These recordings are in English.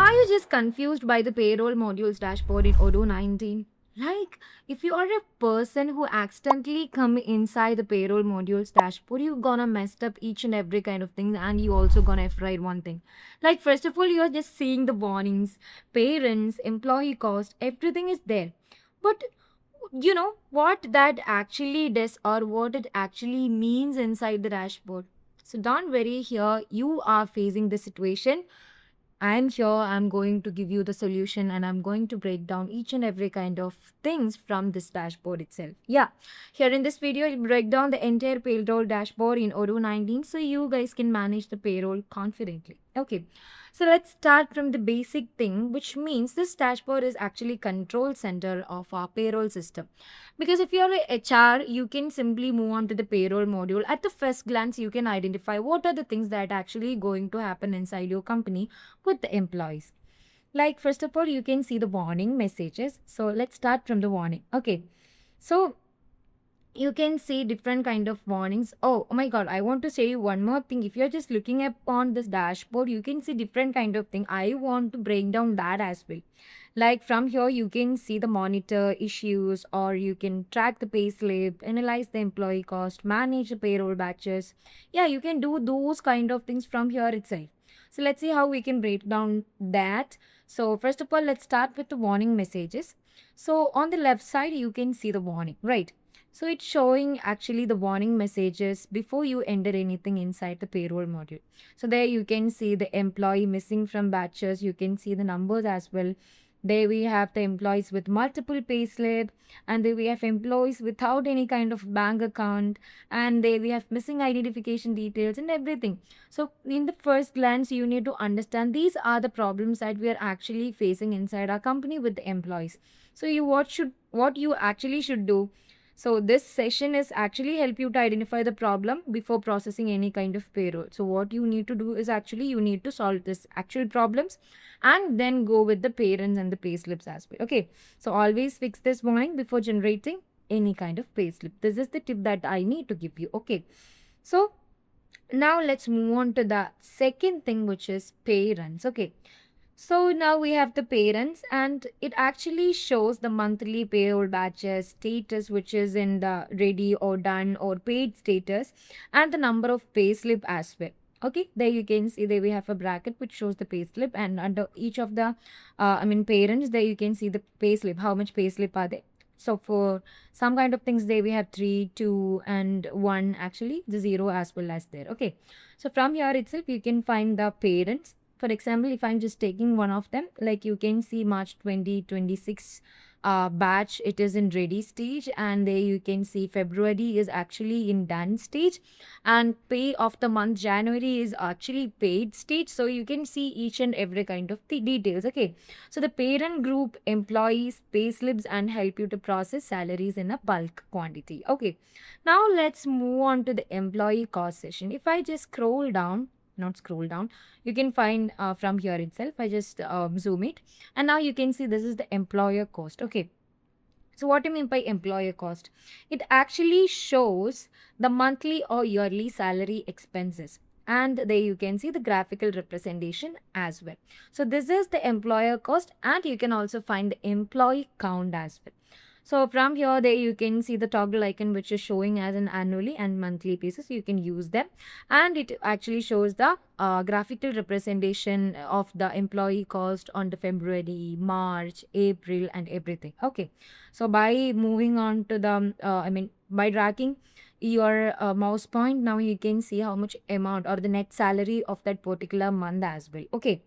Are you just confused by the payroll modules dashboard in Odoo 19? Like, if you are a person who accidentally come inside the payroll modules dashboard, you gonna messed up each and every kind of thing, and you also gonna F-write one thing. Like, first of all, you're just seeing the warnings, parents, employee cost, everything is there. But you know what that actually does or what it actually means inside the dashboard. So don't worry here, you are facing the situation. I'm sure I'm going to give you the solution and I'm going to break down each and every kind of things from this dashboard itself. Yeah, here in this video, I'll break down the entire payroll dashboard in Odoo 19 so you guys can manage the payroll confidently. Okay, so let's start from the basic thing, which means this dashboard is actually control center of our payroll system. Because if you're a HR, you can simply move on to the payroll module. At the first glance, you can identify what are the things that actually going to happen inside your company with the employees. Like first of all, you can see the warning messages. So let's start from the warning. Okay. So you can see different kind of warnings. Oh my god, I want to say one more thing. If you're just looking up on this dashboard, you can see different kind of thing. I want to break down that as well. Like from here, you can see the monitor issues, or you can track the pay slip, analyze the employee cost, manage the payroll batches. Yeah, you can do those kind of things from here itself. So let's see how we can break down that. So first of all, let's start with the warning messages. So on the left side, you can see the warning, right? So it's showing actually the warning messages before you enter anything inside the payroll module. So there you can see the employee missing from batches. You can see the numbers as well. There we have the employees with multiple payslip, and there we have employees without any kind of bank account, and there we have missing identification details and everything. So in the first glance, you need to understand these are the problems that we are actually facing inside our company with the employees. So what you actually should do. So this session is actually help you to identify the problem before processing any kind of payroll. So what you need to do is actually you need to solve this actual problems and then go with the parents and the pay slips as well. Okay. So always fix this warning before generating any kind of pay slip. This is the tip that I need to give you. Okay. So now let's move on to the second thing, which is pay runs. Okay. So now we have the parents, and it actually shows the monthly payroll batches status, which is in the ready or done or paid status, and the number of pay slip as well. Okay, there you can see there we have a bracket which shows the pay slip, and under each of the parents, there you can see the pay slip, how much pay slip are there. So for some kind of things there we have 3, 2 and 1, actually the 0 as well as there. Okay, so from here itself you can find the parents. For example, if I'm just taking one of them, like you can see March 2026 batch, it is in ready stage, and there you can see February is actually in done stage, and pay of the month January is actually paid stage. So you can see each and every kind of the details. Okay, so the parent group employees pay slips and help you to process salaries in a bulk quantity. Okay, now let's move on to the employee cost session. If I just scroll down, not scroll down, you can find from here itself. I just zoom it, and now you can see this is the employer cost. Okay, so what do you mean by employer cost? It actually shows the monthly or yearly salary expenses, and there you can see the graphical representation as well. So this is the employer cost, and you can also find the employee count as well. So from here, there you can see the toggle icon which is showing as an annually and monthly basis. You can use them, and it actually shows the graphical representation of the employee cost on the February, March, April and everything. Okay, so by moving on to the by dragging your mouse point, now you can see how much amount or the net salary of that particular month as well. Okay,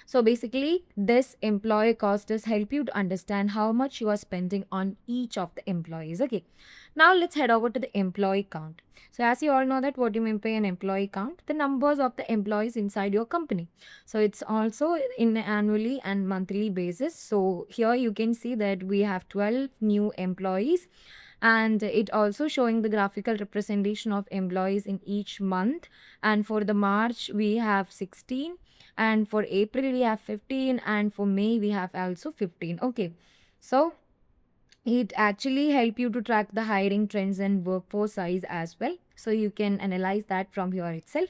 so basically, this employee cost does help you to understand how much you are spending on each of the employees. Okay, now let's head over to the employee count. So as you all know that what you mean by an employee count, the numbers of the employees inside your company. So it's also in annually and monthly basis. So here you can see that we have 12 new employees, and it also showing the graphical representation of employees in each month. And for the March we have 16, and for April we have 15, and for May we have also 15. Okay, so it actually help you to track the hiring trends and workforce size as well, so you can analyze that from here itself.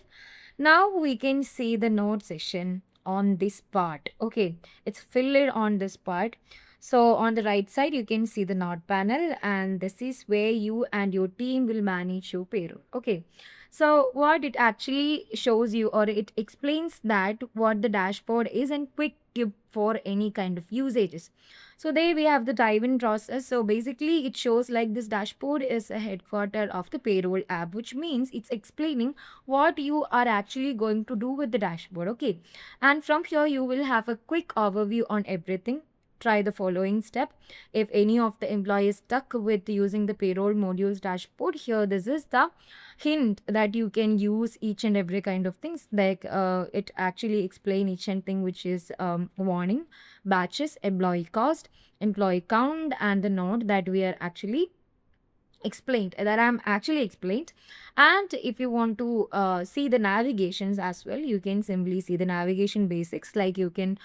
Now we can see the note session on this part. Okay, it's filled on this part. So on the right side, you can see the node panel, and this is where you and your team will manage your payroll. Okay. So what it actually shows you, or it explains that what the dashboard is and quick tip for any kind of usages. So there we have the dive-in process. So basically it shows like this dashboard is a headquarter of the payroll app, which means it's explaining what you are actually going to do with the dashboard. Okay. And from here you will have a quick overview on everything. Try the following step. If any of the employees stuck with using the payroll modules dashboard, here this is the hint that you can use each and every kind of things, like it actually explain each and thing, which is warning, batches, employee cost, employee count, and the node that we are actually explained, that I'm actually explained. And if you want to see the navigations as well, you can simply see the navigation basics, like you can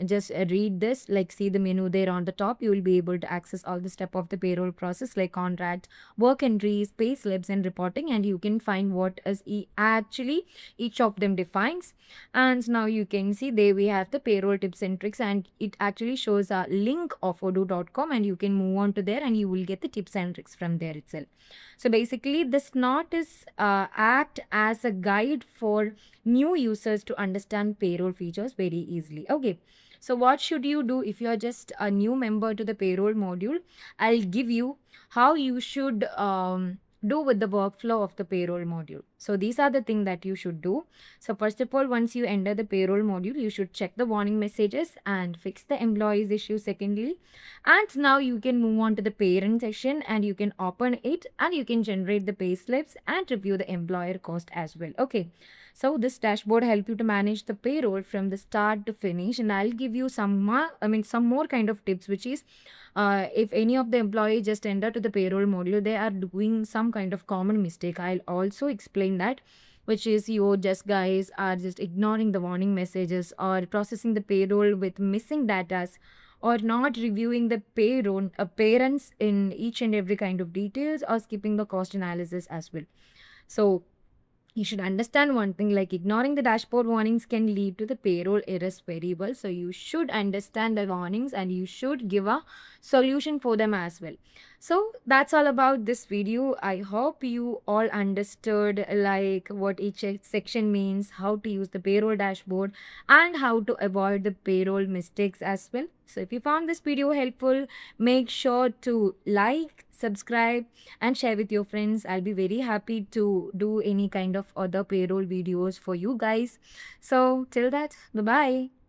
just read this, like see the menu there on the top. You will be able to access all the step of the payroll process, like contract, work entries, pay slips, and reporting, and you can find what is actually each of them defines. And now you can see there we have the payroll tips and tricks, and it actually shows a link of odoo.com, and you can move on to there and you will get the tips and tricks from there itself. So basically this knot is act as a guide for new users to understand payroll features very easily. Okay, so what should you do if you are just a new member to the payroll module? I'll give you how you should do with the workflow of the payroll module. So these are the things that you should do. So first of all, once you enter the payroll module, you should check the warning messages and fix the employees issue secondly. And now you can move on to the parent section, and you can open it and you can generate the pay slips and review the employer cost as well. Okay, so this dashboard help you to manage the payroll from the start to finish. And I'll give you some more kind of tips, which is if any of the employee just enter to the payroll module, they are doing some kind of common mistake, I'll also explain that, which is you just guys are just ignoring the warning messages, or processing the payroll with missing datas, or not reviewing the payroll parents in each and every kind of details, or skipping the cost analysis as well. So you should understand one thing, like ignoring the dashboard warnings can lead to the payroll errors very well. So you should understand the warnings and you should give a solution for them as well. So that's all about this video. I hope you all understood like what each section means, how to use the payroll dashboard, and how to avoid the payroll mistakes as well. So if you found this video helpful, make sure to like, subscribe, and share with your friends. I'll be very happy to do any kind of other payroll videos for you guys. So till that, bye bye.